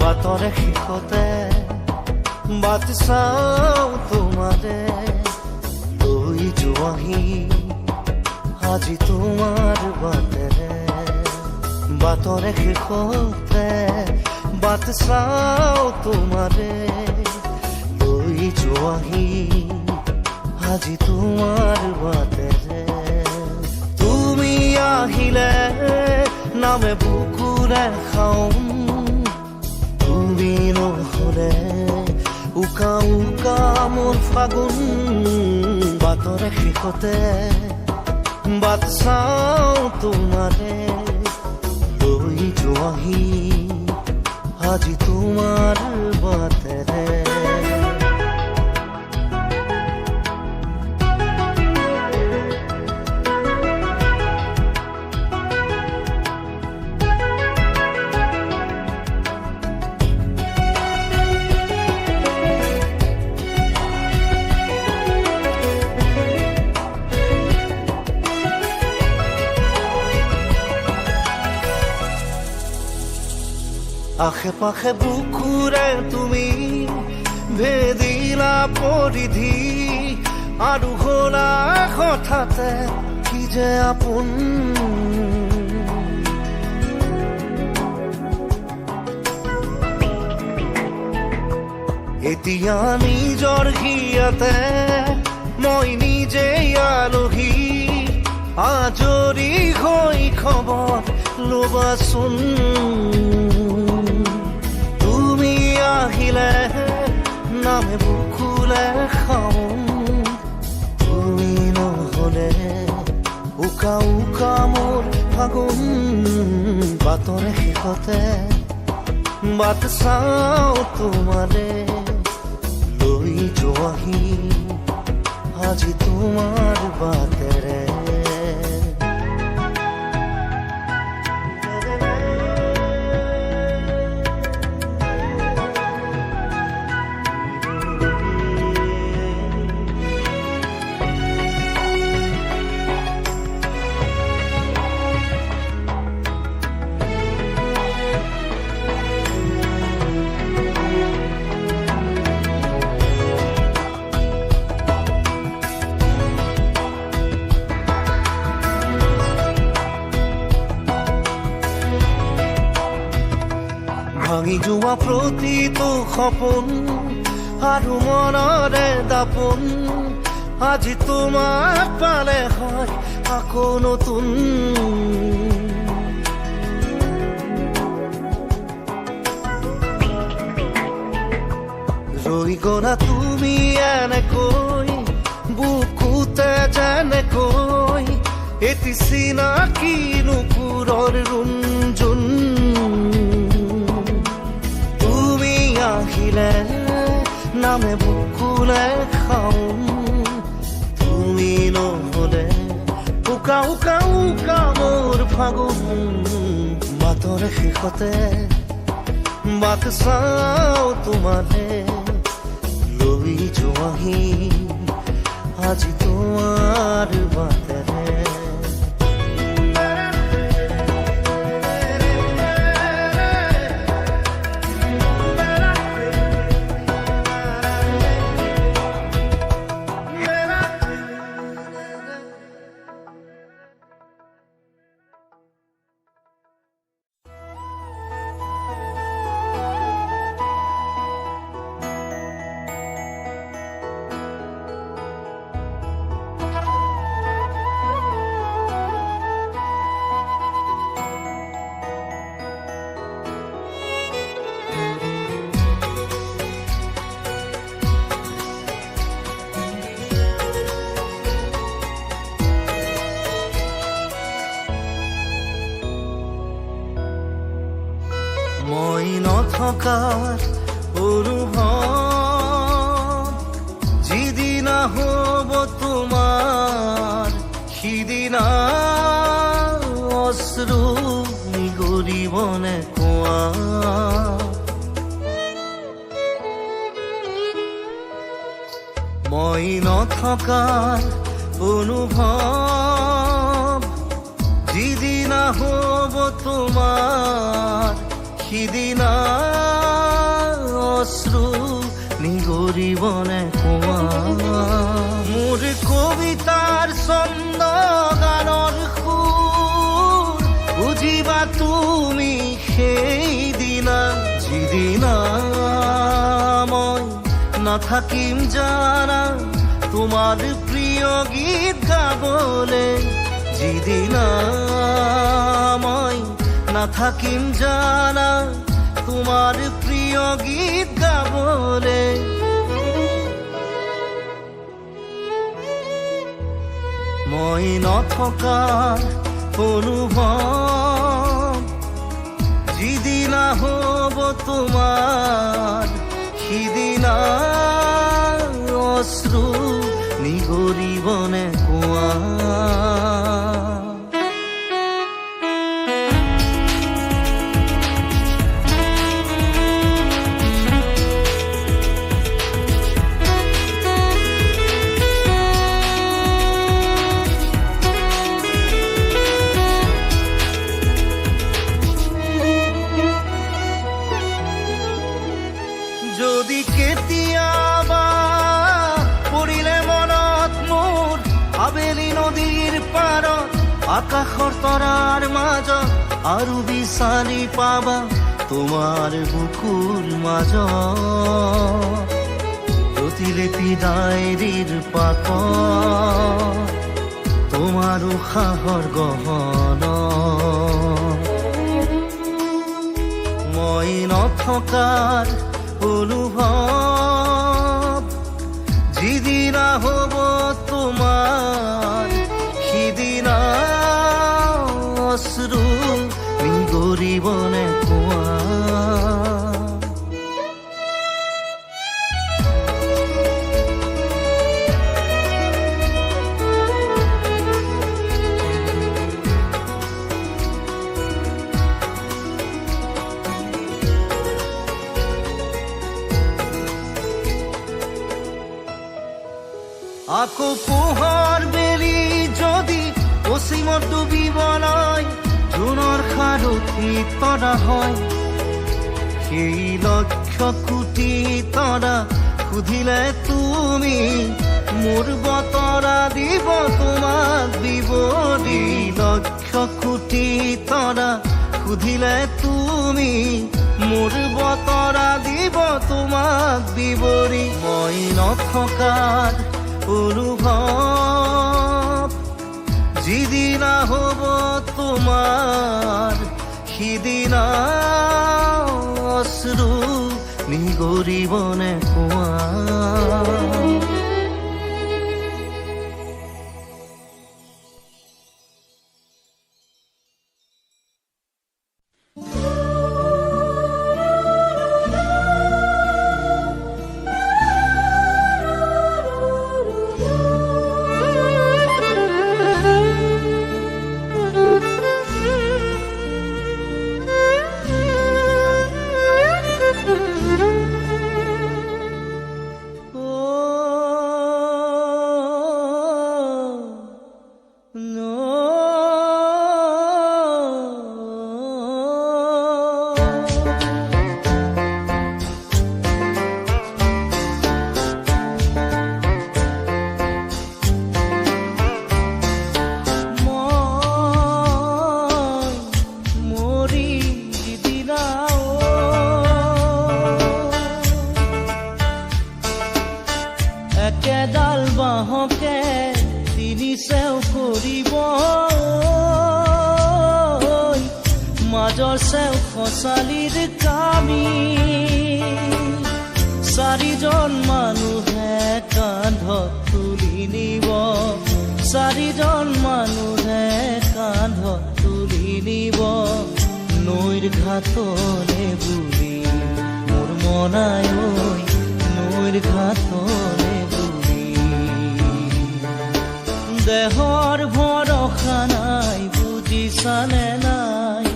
বাটৰে শেষতে বাট চাওঁ তোমাৰে লৈ যোৱাহি আজি তোমাৰ বাটেৰে বাটৰে শেষতে বাট চাওঁ তোমাৰে লৈ যোৱাহি আজি তোমাৰ বাটেৰে তুমি আহিলে নামে বুকুৰে খাওঁ তুমি নহ'লে উকা উকা মোৰ ফাগুন বাটৰে শেষতে বাট চাওঁ তোমাৰে লৈ যোৱাহি আজি তোমাৰ বাটেৰে আশে পাশে বুকুৰে তুমি ভেদিলা পৰিধি আৰু হলা হঠাতে কি যে আপোন এতিয়া নিজৰ হিয়াতে মই নিজে আলহী আজৰি হৈ খবৰ ল'বাচোন আহিলে নামে বুকুলে খাওঁ তুমি নহ'লে উকা উকা মোৰ ফাগুন বাটৰে শেষতে বাট চাওঁ তোমাৰে লৈ যোৱাহি আজি তোমাৰ বাটেৰে ভাঙি যোৱা প্ৰতিটো সপোন আৰু মনৰে দাপোন আজি তোমাক পালে হয় আকৌ নতুন ৰৈ গলা তুমি এনেকৈ বুকুতে যেনেকৈ এটি চিনাকি নুপুৰৰ ৰুণজুন আহিলে নামে বুকুলে খাওঁ তুমি নহ'লে উকা উকা উকা মোৰ ফাগুন বাটৰে শেষতে বাট চাওঁ তোমাৰে লৈ যোৱাহি আজি তোমাৰ বাটেৰে মই নথকাৰ অনুভৱ যিদিনা হ'ব তোমাৰ সিদিনা অশ্ৰু নিগৰিবনে কোৱা মই নথকাৰ অনুভৱ যিদিনা হ'ব তোমাৰ সিদিনা নিগৰিবনে কোৱা মোৰ কবিতাৰ ছন্দ গানৰ সুৰ বুজিবা তুমি সেইদিনা যিদিনা মই নাথাকিম জানা তোমাৰ প্ৰিয় গীত গাবলে যিদিনা মই নাথাকিম জানা তোমাৰ প্ৰিয় গীত গাবলে মই নথকা অনুভৱ যিদিনা হ'ব তোমাৰ সিদিনা অশ্ৰু নিগৰিবনে কোৱা যদি কেতিয়াবা পৰিলে মনত মোৰ আবেলি নদীৰ পাৰত আকাশৰ তৰাৰ মাজত আৰু বিচাৰি পাবা তোমাৰ বুকুৰ মাজত প্ৰতিলিপি ডায়েৰীৰ পাতত তোমাৰ উশাহৰ গহনা মই নথকাৰ অনুভৱ যিদিনা হ'ব তোমাৰ সিদিনা অশ্ৰু নিগৰিবনে কোৱা আকৌ পোহৰ বেলি যদি পশ্চিমত ডুবিবলৈ জোনৰ সাৰথি তৰা হয় সেই লক্ষ কোটি তৰা সুধিলে তুমি মোৰ বতৰা দিব তোমাক বিৱৰি লক্ষ কোটি তৰা সুধিলে তুমি মোৰ বতৰা দিব তোমাক বিৱৰি মই নথকাৰ অনুভৱ যিদিনা হ'ব তোমাৰ সিদিনা অশ্ৰু নিগৰিবনে কোৱা একেডাল বাঁহকে তিনি চেও কৰিব মাজৰ চেও খচালিৰ কামি চাৰিজন মানুহে কান্ধত তুলি নিব চাৰিজন মানুহে কান্ধত তুলি নিব নৈৰ ঘাটলে বুলি মোৰ মনাই নৈৰ ঘাটলে দেহৰ ভৰসা নাই বুজিছানে নাই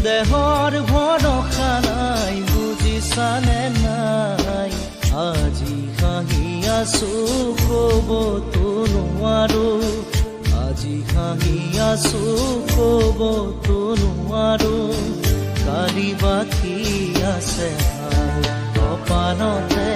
দেহৰ ভৰসা নাই বুজিছানে নাই আজি হাঁহি আছো ক'বতো নোৱাৰো আজি হাঁহি আছো ক'বতো নোৱাৰো কালি বাকী আছে কপালতে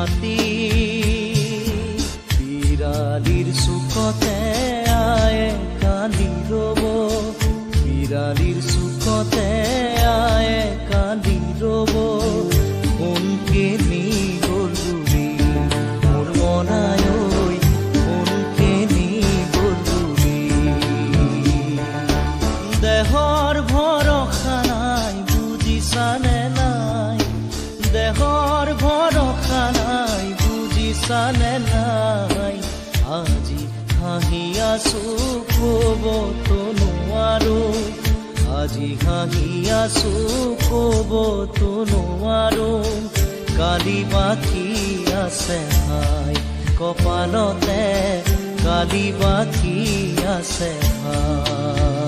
মাতি বিৰালীৰ চুকতে আয়ে কান্দি ৰব বিৰালীৰ চুকতে আয়ে কান্দি ৰব কোনকে নি গ'ল বুলি মোৰ মনাই ঐ কোনকে নি গ'ল বুলি দেহৰ ভৰসা নাই বুজিছানে নাই দেহৰ ভৰসা নাই বুজিছানে নাই আজি হাঁহি আছো ক'বতো নোৱাৰো আজি হাঁহি আছো ক'বতো নোৱাৰো কালি বাকী আছে ভাই কপালতে কালি বাকী আছে ভাই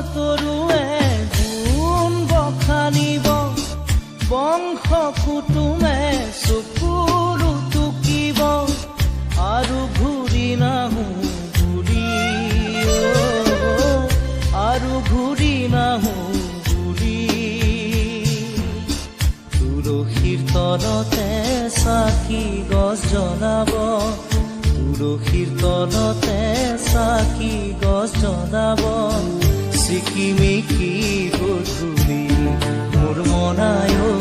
তৰুৱে গুণ বখানিব বংশ কুটুমে চকুৰু টুকিব আৰু ঘূৰি নাহো বুলি আৰু ঘূৰি নাহো বুলি তুলসীৰ তলতে চাকি গছ জ্বলাব তুলসীৰ তলতে চাকি গছ জ্বলাব চিকিমিকি গধূলি মোৰ মনাই ঐ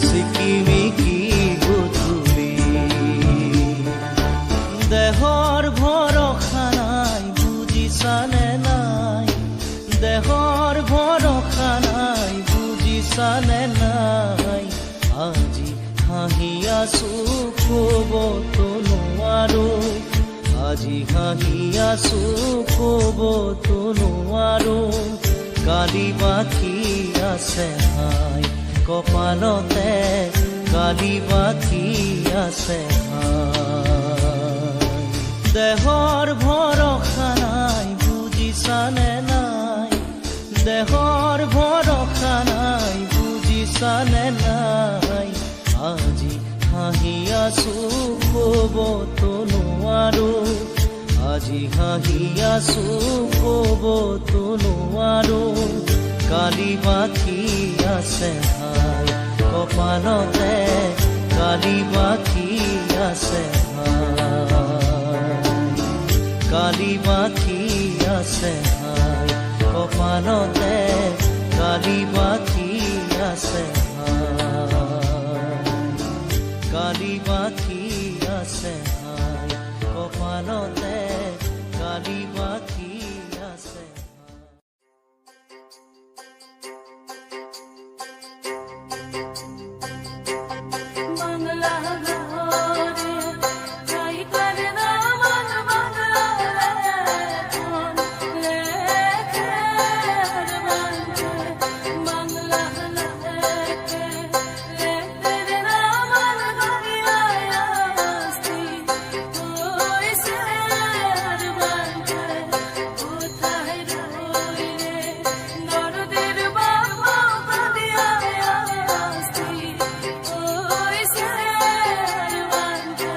চিকিমিকি গধূলি দেহৰ ভৰসা নাই বুজিছানে নাই দেহৰ ভৰসা নাই বুজিছানে নাই আজি হাঁহি আছো ক'বতো নোৱাৰো আজি হাঁহি আছো ক'বতো নোৱাৰো কালি বাকী আছে ভাই কপালতে কালি বাকী আছে ভাই দেহৰ ভৰসা নাই বুজিছানে নাই দেহৰ ভৰসা নাই বুজিছানে নাই আজি হাঁহি আছো ক'বতো নোৱাৰো আজি হাঁহি আছো ক'বতো নোৱাৰো কালি বাকী আছে ভাই কপালতে কালি বাকী আছে ভাই কালি বাকী আছে ভাই কপালতে কালি বাকী আছে কালি বাকী আছে ভাই কপালতে কালি বাকী আছে বাংলা ঘরে যাই করে না মন বাংলা লেখে বাংলা লেখে লেখে না মন গড়িয়া আসি ওই সে বাংলা কোথায় রইলে দরদের বাবা গড়িয়া আসি ওই সে বাংলা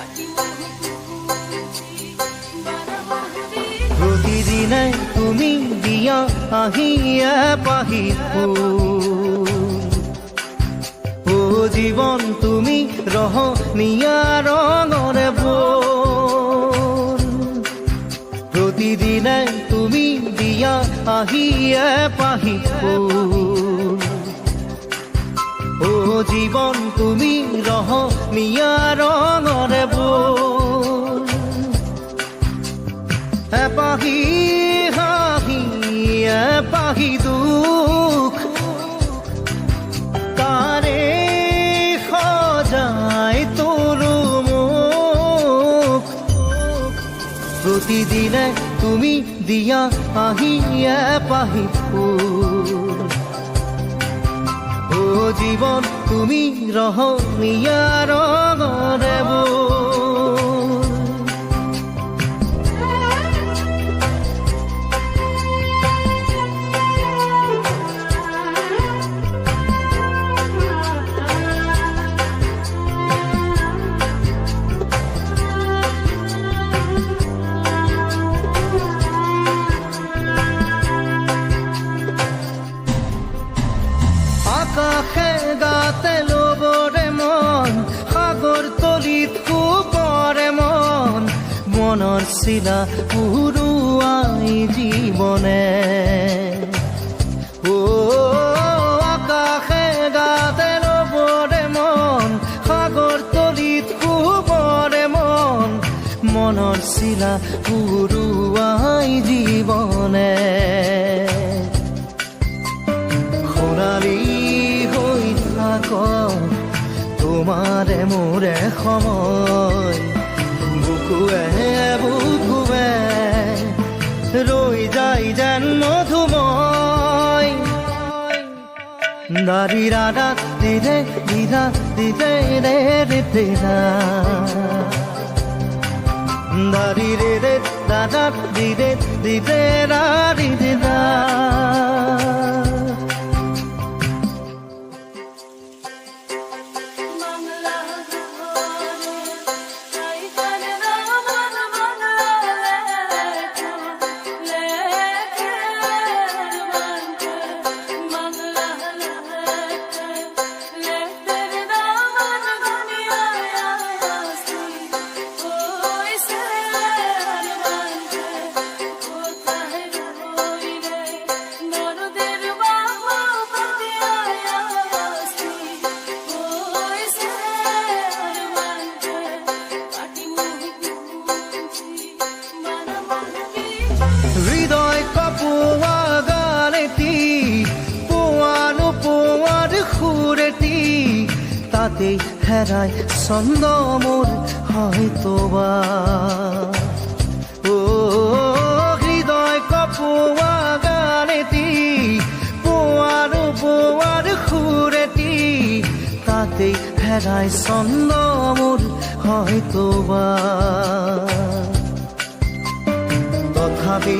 আটি মুখি বারাবারি প্ৰতিদিনে তুমি দিয়া আহিয়ে পাহি ফুল ও জীৱন তুমি ৰহনীয়া ৰঙৰে বল প্ৰতিদিনে তুমি দিয়া আহিয়ে পাহি ফুল ও জীৱন তুমি ৰহনীয়া ৰঙৰে বল এপাহি হাঁহি এপাহি দুখ তাৰে সজাই তোলো মোক প্ৰতিদিনে তুমি দিয়া আহি এপাহি ফুল ও জীৱন তুমি ৰহণীয়া ৰঙৰে বোৰ আকাশে গাতে ল'বৰে মন সাগৰ তলিত শুবৰে মন মনৰ চিলা উৰুৱাই জীৱনে ও আকাশে গাতে ল'বৰে মন সাগৰ তলিত শুবৰে মন মনৰ চিলা উৰুৱাই জীৱনে সোণালী হৈ থাক তোমাৰে মোৰে সময় বুকুৱে বুকুৱে ৰৈ যায় যেন মধুময় দাৰি ৰাধা দিদে দিদা দিদে ৰে ৰে দিদা দাৰি ৰে ৰে দাদা দিদে দিদে ৰাৰি দিদা হৃদয় কপোৱা গানেতি পোৱানো পোৱাৰ সুৰেতি তাতেই হেৰাই ছন্দ মোৰ হয়তোবা ও হৃদয় কপোৱা গানেতি পোৱানো পোৱাৰ সুৰেতি তাতেই হেৰাই ছন্দ মোৰ হয়তোবা তথাপি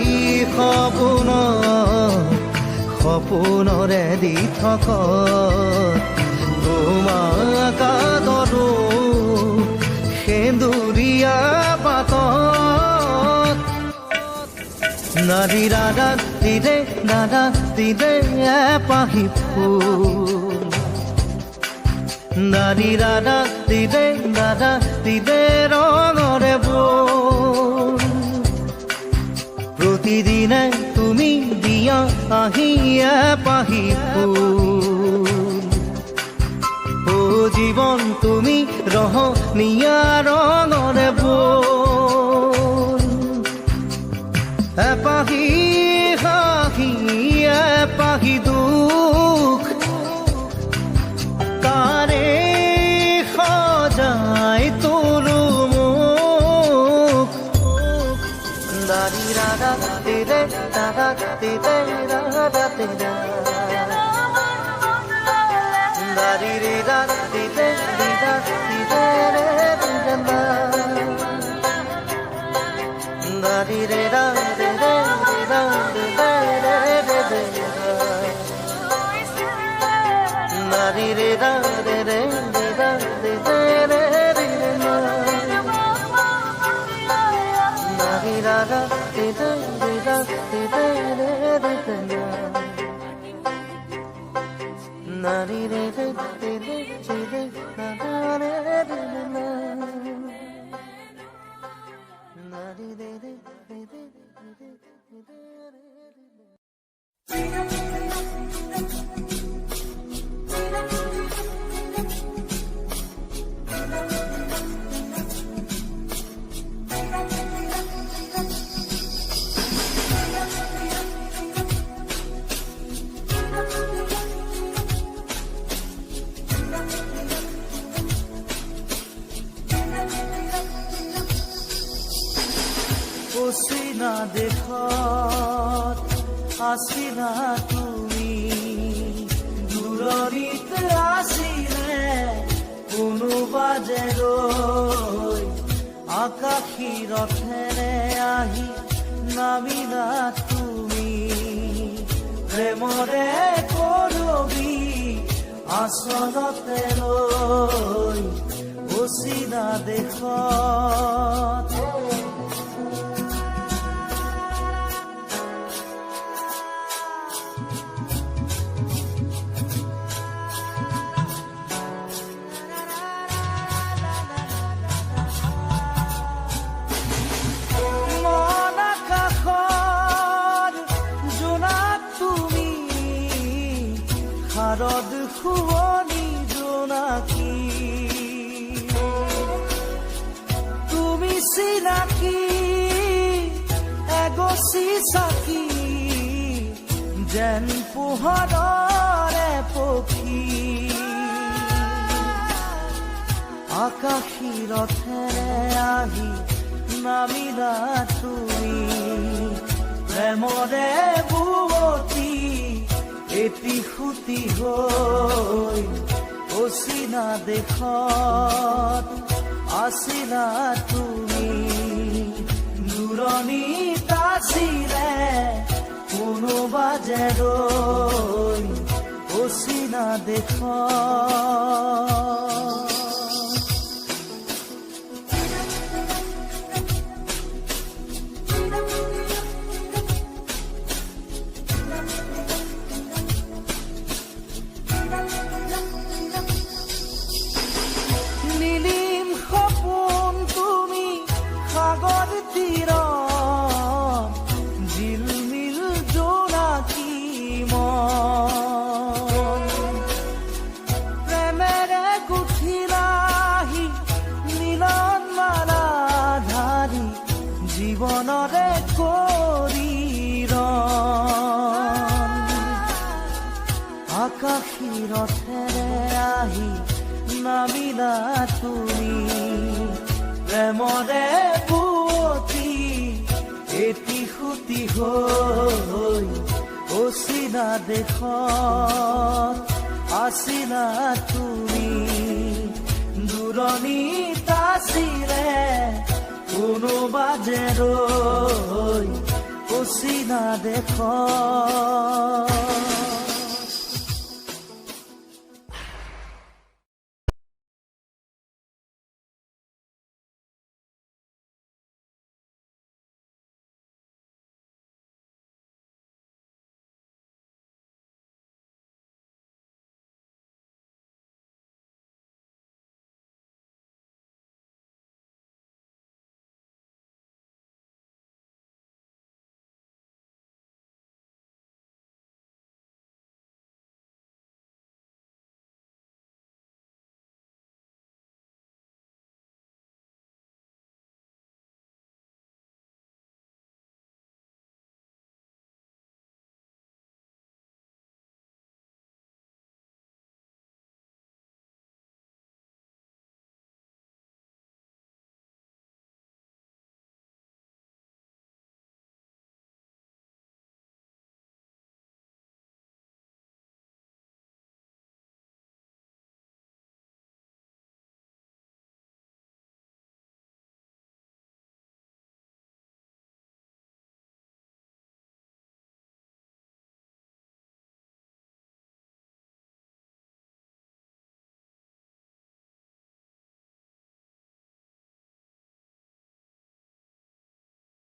সপোনৰে দি থক তোমাক আদৰো সেন্দুৰীয়া পাতত নাৰী দাদা দিদে এপাহি ফুল নাৰী দাদা দিদে ৰঙৰে বোৰ প্ৰতিদিনে তুমি দিয়া আহি এপাহি ফুল ও জীৱন তুমি ৰহণীয়া ৰঙৰে বোৰ এপাহি হাঁহি এপাহি দুখ তাৰে সজাই তোলো মোক দাৰি ৰাধা দিদে দাদা দিদে ৰাধা দিদা দাৰি ৰে দাদা দিদে দিদা দিদে ৰে দিদা দাৰি ৰে দাদা দিদে দিদা দিদে ৰে দিদা দাৰি ৰে দাদা ৰে দিদা দিদে ৰে দিদা দাৰি রাধা দিদে দিদা দিদে রে দিদা নারী রে রে দিদে দিদে দাদা রে দিদা নারী রে রে দিদে দিদে দিদে রে অচিনা দেশত আছিলা তুমি দূৰৰিত আছিলে কোনোবা যে ৰৈ আকাশী ৰথেৰে আহি নামিলা তুমি, প্ৰেমৰে কৰবি আচলতে লৈ অচিনা দেশত। মন আকাশৰ জোনাক তুমি, শাৰদ শুৱনি জোনাকী, তুমি চিনাকি এগছি চাকি, যেন পোহৰৰে পক্ষী। আকাশী ৰথেৰে আহি নামিলা তুমি, প্ৰেমৰে বুৱতী এটি সুতি হৈ অচিনা দেশত আছিলা তুমি। দূৰণিত আছিলে কোনোবা যে ৰৈ অচিনা দেশত। নীলিম সপোন তুমি সাগৰ তীৰত, জিলমিল জোনাকী মন, প্ৰেমেৰে গুঠিলাহি মিলন মালা ধাৰি, জীৱনৰে কৰি ৰণ। আকাশী ৰথেৰে আহি নামিলা তুমি, প্ৰেমৰে বুৱতী এটি সুতি হৈ অচিনা দেশত আছিলা তুমি। দূৰণিত আছিলে কোনোবা যে ৰৈ অচিনা দেশত।